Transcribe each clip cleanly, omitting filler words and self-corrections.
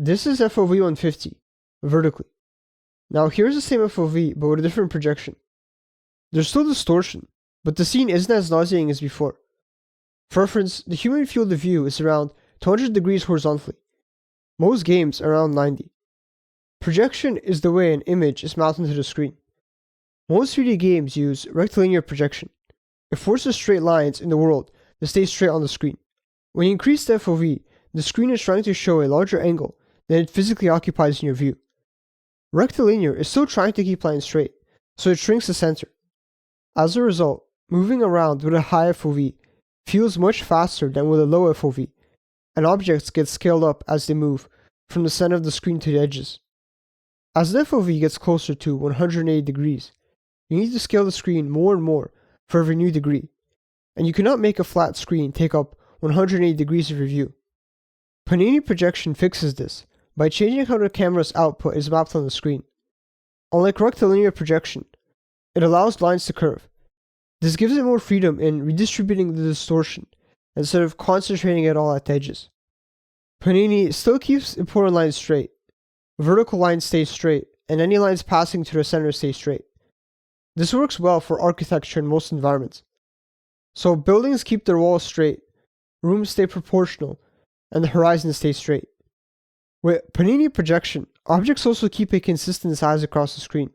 This is FOV 150, vertically. Now here's the same FOV, but with a different projection. There's still distortion, but the scene isn't as nauseating as before. For reference, the human field of view is around 200 degrees horizontally. Most games are around 90. Projection is the way an image is mounted to the screen. Most 3D games use rectilinear projection. It forces straight lines in the world to stay straight on the screen. When you increase the FOV, the screen is trying to show a larger angle than it physically occupies in your view. Rectilinear is still trying to keep lines straight, so it shrinks the center. As a result, moving around with a high FOV feels much faster than with a low FOV, and objects get scaled up as they move from the center of the screen to the edges. As the FOV gets closer to 180 degrees, you need to scale the screen more and more for every new degree, and you cannot make a flat screen take up 180 degrees of your view. Panini projection fixes this by changing how the camera's output is mapped on the screen. Unlike rectilinear projection, it allows lines to curve. This gives it more freedom in redistributing the distortion instead of concentrating it all at the edges. Panini still keeps important lines straight. Vertical lines stay straight, and any lines passing to the center stay straight. This works well for architecture in most environments. So buildings keep their walls straight, rooms stay proportional, and the horizon stays straight. With Panini projection, objects also keep a consistent size across the screen.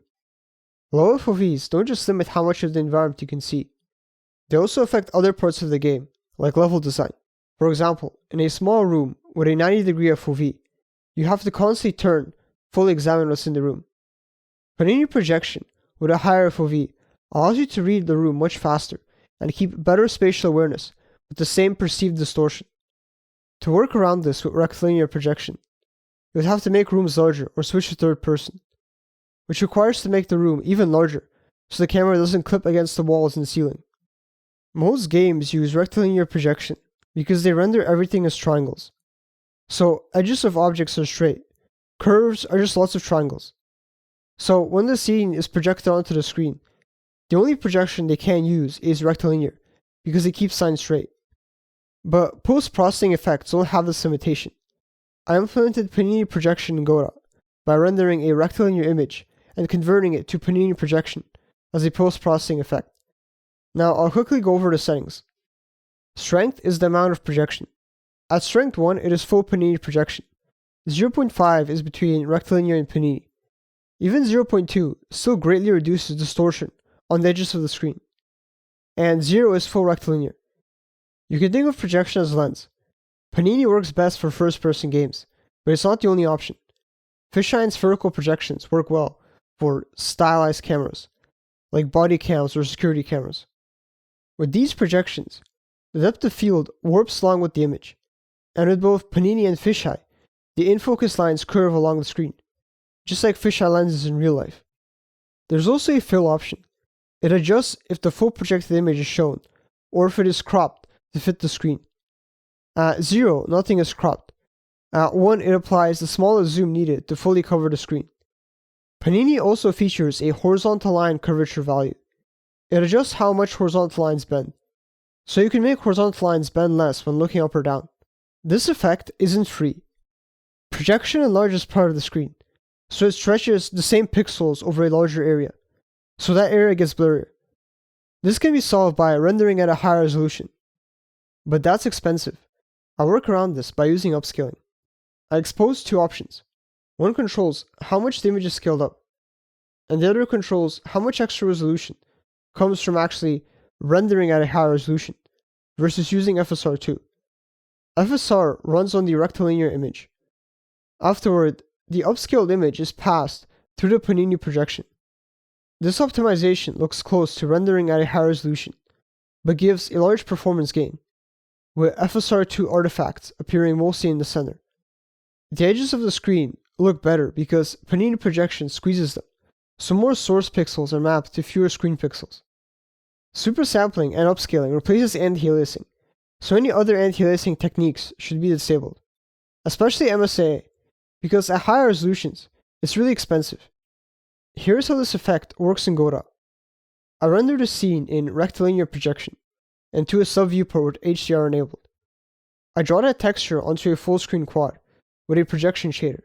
Low FOVs don't just limit how much of the environment you can see. They also affect other parts of the game, like level design. For example, in a small room with a 90-degree FOV, you have to constantly turn, fully examine what's in the room. Panini projection, with a higher FOV, allows you to read the room much faster and keep better spatial awareness with the same perceived distortion. To work around this with rectilinear projection, you would have to make rooms larger or switch to third person, which requires to make the room even larger so the camera doesn't clip against the walls and ceiling. Most games use rectilinear projection because they render everything as triangles. So edges of objects are straight, curves are just lots of triangles. So when the scene is projected onto the screen, the only projection they can use is rectilinear because it keeps lines straight. But post-processing effects don't have this limitation. I implemented Panini projection in Godot by rendering a rectilinear image and converting it to Panini projection as a post-processing effect. Now I'll quickly go over the settings. Strength is the amount of projection. At strength 1, it is full Panini projection. 0.5 is between rectilinear and Panini. Even 0.2 still greatly reduces distortion on the edges of the screen. And 0 is full rectilinear. You can think of projection as a lens. Panini works best for first-person games, but it's not the only option. Fisheye and spherical projections work well for stylized cameras, like body cams or security cameras. With these projections, the depth of field warps along with the image, and with both Panini and fisheye, the in-focus lines curve along the screen, just like fisheye lenses in real life. There's also a fill option. It adjusts if the full projected image is shown, or if it is cropped to fit the screen. At 0, nothing is cropped. At 1, it applies the smallest zoom needed to fully cover the screen. Panini also features a horizontal line curvature value. It adjusts how much horizontal lines bend, so you can make horizontal lines bend less when looking up or down. This effect isn't free. Projection enlarges part of the screen, so it stretches the same pixels over a larger area, so that area gets blurrier. This can be solved by rendering at a higher resolution, but that's expensive. I work around this by using upscaling. I expose two options. One controls how much the image is scaled up, and the other controls how much extra resolution comes from actually rendering at a higher resolution versus using FSR2. FSR runs on the rectilinear image. Afterward, the upscaled image is passed through the Panini projection. This optimization looks close to rendering at a higher resolution, but gives a large performance gain, with FSR2 artifacts appearing mostly in the center. The edges of the screen look better because Panini projection squeezes them, so more source pixels are mapped to fewer screen pixels. Supersampling and upscaling replaces anti-aliasing, so any other anti-aliasing techniques should be disabled, especially MSAA, because at higher resolutions, it's really expensive. Here's how this effect works in Godot. I rendered a scene in rectilinear projection, and to a sub-viewport with HDR enabled. I draw that texture onto a full-screen quad, with a projection shader,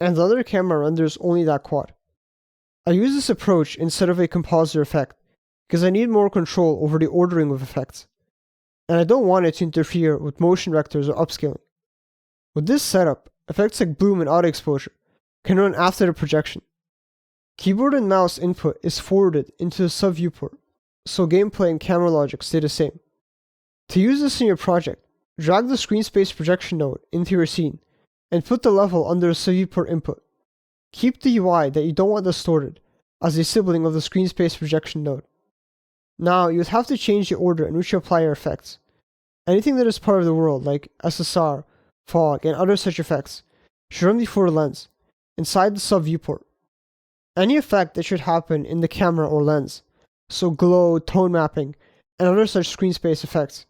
and the other camera renders only that quad. I use this approach instead of a compositor effect because I need more control over the ordering of effects, and I don't want it to interfere with motion vectors or upscaling. With this setup, effects like bloom and auto exposure can run after the projection. Keyboard and mouse input is forwarded into the sub-viewport, so gameplay and camera logic stay the same. To use this in your project, drag the screen space projection node into your scene and put the level under the sub-viewport input. Keep the UI that you don't want distorted as a sibling of the screen space projection node. Now, you would have to change the order in which you apply your effects. Anything that is part of the world, like SSR, fog, and other such effects, should run before the lens, inside the sub-viewport. Any effect that should happen in the camera or lens, so glow, tone mapping, and other such screen space effects,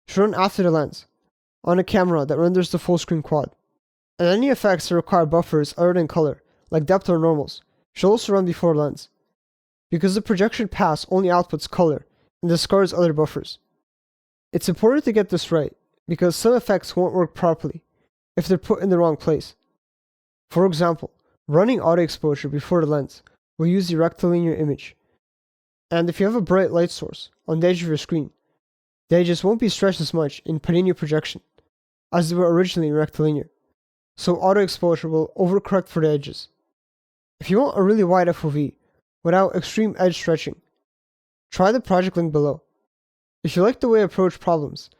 should run after the lens, on a camera that renders the full screen quad. And any effects that require buffers other than color, like depth or normals, should also run before the lens, because the projection pass only outputs color and discards other buffers. It's important to get this right, because some effects won't work properly if they're put in the wrong place. For example, running auto exposure before the lens will use the rectilinear image. And if you have a bright light source on the edge of your screen, the edges won't be stretched as much in Panini projection as they were originally in rectilinear, so auto exposure will overcorrect for the edges. If you want a really wide FOV without extreme edge stretching, try the project link below. If you like the way I approach problems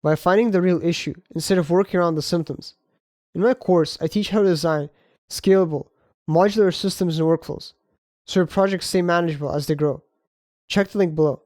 by finding the real issue instead of working around the symptoms, in my course I teach how to design scalable, modular systems and workflows so your projects stay manageable as they grow. Check the link below.